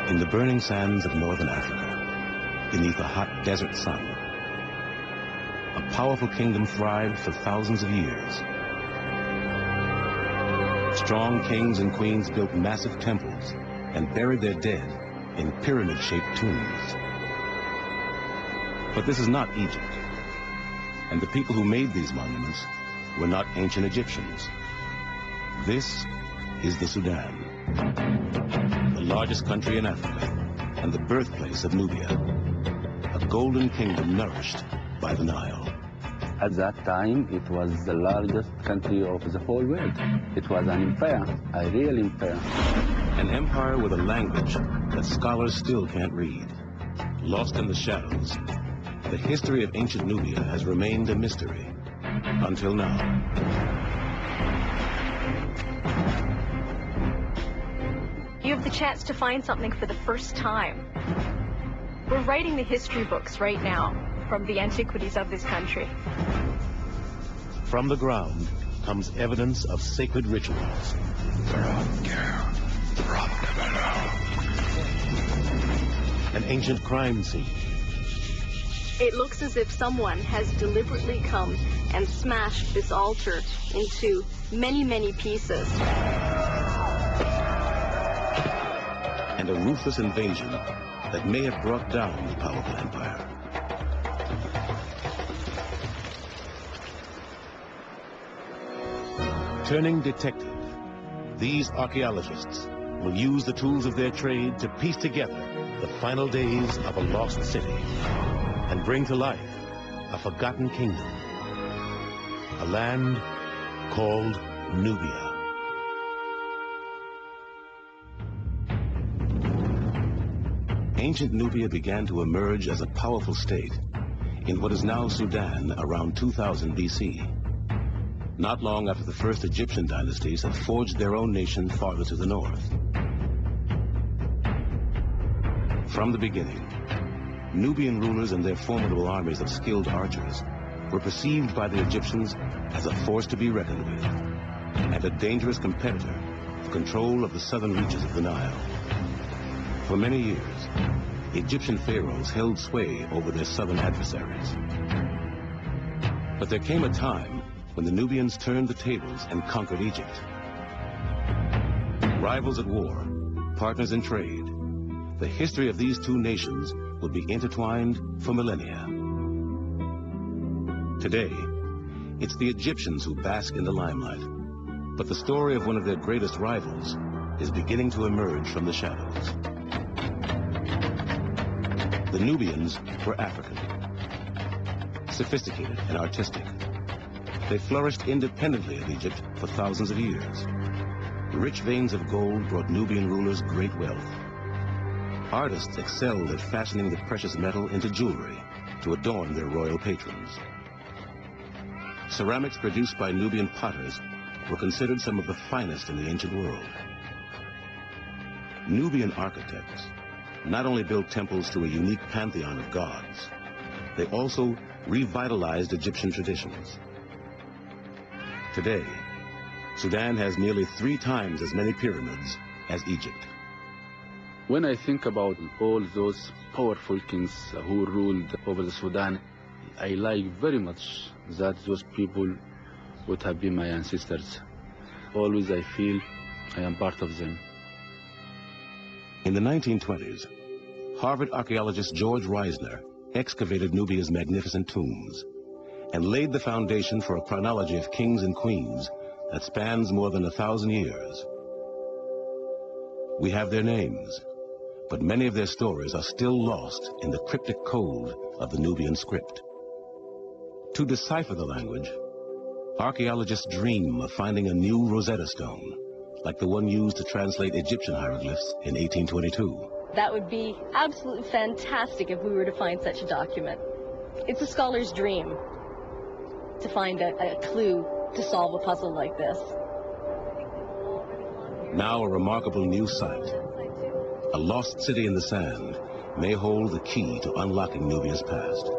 In the burning sands of northern Africa, beneath a hot desert sun, a powerful kingdom thrived for thousands of years. Strong kings and queens built massive temples and buried their dead in pyramid-shaped tombs. But this is not Egypt, and the people who made these monuments were not ancient Egyptians. This is the Sudan, the largest country in Africa and the birthplace of Nubia, a golden kingdom nourished by the Nile. At that time, it was the largest country of the whole world. It was an empire, a real empire. An empire with a language that scholars still can't read. Lost in the shadows, the history of ancient Nubia has remained a mystery until now. You have the chance to find something for the first time. We're writing the history books right now from the antiquities of this country. From the ground comes evidence of sacred rituals. An ancient crime scene. It looks as if someone has deliberately come and smashed this altar into many, many pieces. And a ruthless invasion that may have brought down the powerful empire. Turning detective, these archaeologists will use the tools of their trade to piece together the final days of a lost city and bring to life a forgotten kingdom, a land called Nubia. Ancient Nubia began to emerge as a powerful state in what is now Sudan around 2000 BC. Not long after the first Egyptian dynasties had forged their own nation farther to the north. From the beginning, Nubian rulers and their formidable armies of skilled archers were perceived by the Egyptians as a force to be reckoned with, and a dangerous competitor for control of the southern reaches of the Nile. For many years, Egyptian pharaohs held sway over their southern adversaries. But there came a time when the Nubians turned the tables and conquered Egypt. Rivals at war, partners in trade, the history of these two nations would be intertwined for millennia. Today, it's the Egyptians who bask in the limelight, but the story of one of their greatest rivals is beginning to emerge from the shadows. The Nubians were African, sophisticated and artistic. They flourished independently of Egypt for thousands of years. Rich veins of gold brought Nubian rulers great wealth. Artists excelled at fashioning the precious metal into jewelry to adorn their royal patrons. Ceramics produced by Nubian potters were considered some of the finest in the ancient world. Nubian architects not only built temples to a unique pantheon of gods, they also revitalized Egyptian traditions. Today, Sudan has nearly 3 times as many pyramids as Egypt. When I think about all those powerful kings who ruled over the Sudan, I like very much that those people would have been my ancestors. Always I feel I am part of them. In the 1920s, Harvard archaeologist George Reisner excavated Nubia's magnificent tombs and laid the foundation for a chronology of kings and queens that spans more than 1,000 years. We have their names, but many of their stories are still lost in the cryptic code of the Nubian script. To decipher the language, archaeologists dream of finding a new Rosetta Stone, like the one used to translate Egyptian hieroglyphs in 1822. That would be absolutely fantastic if we were to find such a document. It's a scholar's dream to find a clue to solve a puzzle like this. Now a remarkable new site, a lost city in the sand, may hold the key to unlocking Nubia's past.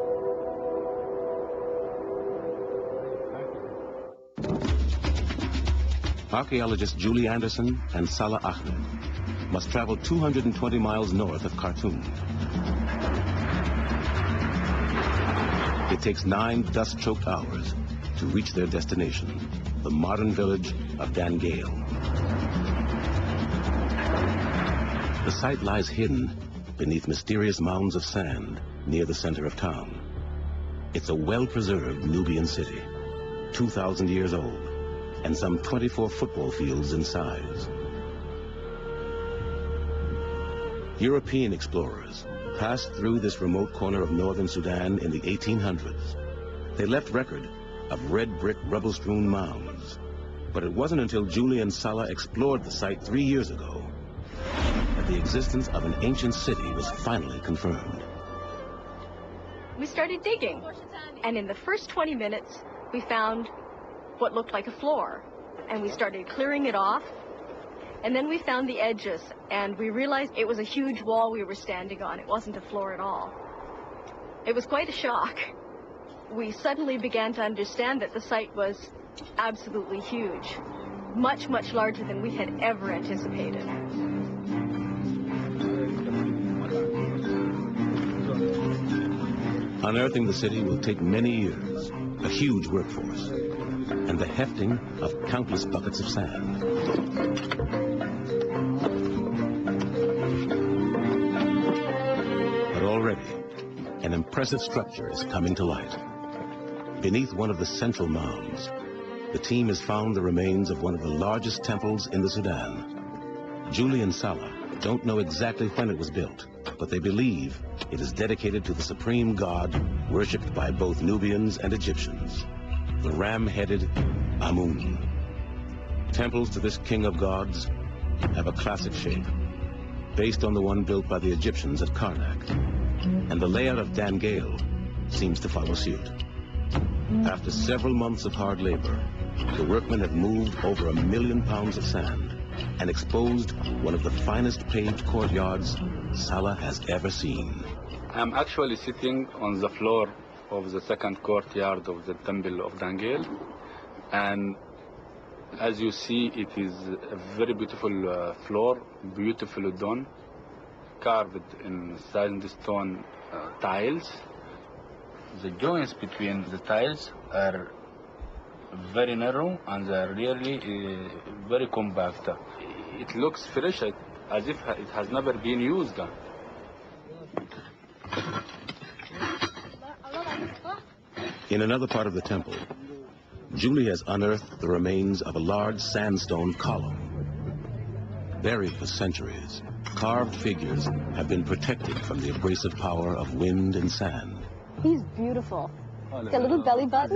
Archaeologists Julie Anderson and Salah Ahmed must travel 220 miles north of Khartoum. It takes 9 dust-choked hours to reach their destination, the modern village of Dangale. The site lies hidden beneath mysterious mounds of sand near the center of town. It's a well-preserved Nubian city, 2,000 years old, and some 24 football fields in size. European explorers passed through this remote corner of northern Sudan in the 1800s. They left record of red brick rubble-strewn mounds. But it wasn't until Julian Salah explored the site 3 years ago that the existence of an ancient city was finally confirmed. We started digging, and in the first 20 minutes, we found what looked like a floor, and we started clearing it off, and then we found the edges, and we realized it was a huge wall we were standing on. It wasn't a floor at all. It was quite a shock. We suddenly began to understand that the site was absolutely huge, much, much larger than we had ever anticipated. Unearthing the city will take many years, a huge workforce, and the hefting of countless buckets of sand. But already, an impressive structure is coming to light. Beneath one of the central mounds, the team has found the remains of one of the largest temples in the Sudan. Julie and Salah don't know exactly when it was built, but they believe it is dedicated to the supreme god worshipped by both Nubians and Egyptians, the ram-headed Amun. Temples to this king of gods have a classic shape, based on the one built by the Egyptians at Karnak, and the layout of Dangale seems to follow suit. After several months of hard labor, the workmen have moved over 1 million pounds of sand and exposed one of the finest paved courtyards Salah has ever seen. I'm actually sitting on the floor of the second courtyard of the temple of Dangale, and as you see, it is a very beautiful floor, beautifully done, carved in sandstone tiles. The joints between the tiles are very narrow and they are really very compact. It looks fresh, as if it has never been used. In another part of the temple, Julie has unearthed the remains of a large sandstone column. Buried for centuries, carved figures have been protected from the abrasive power of wind and sand. He's beautiful. He's got a little belly button.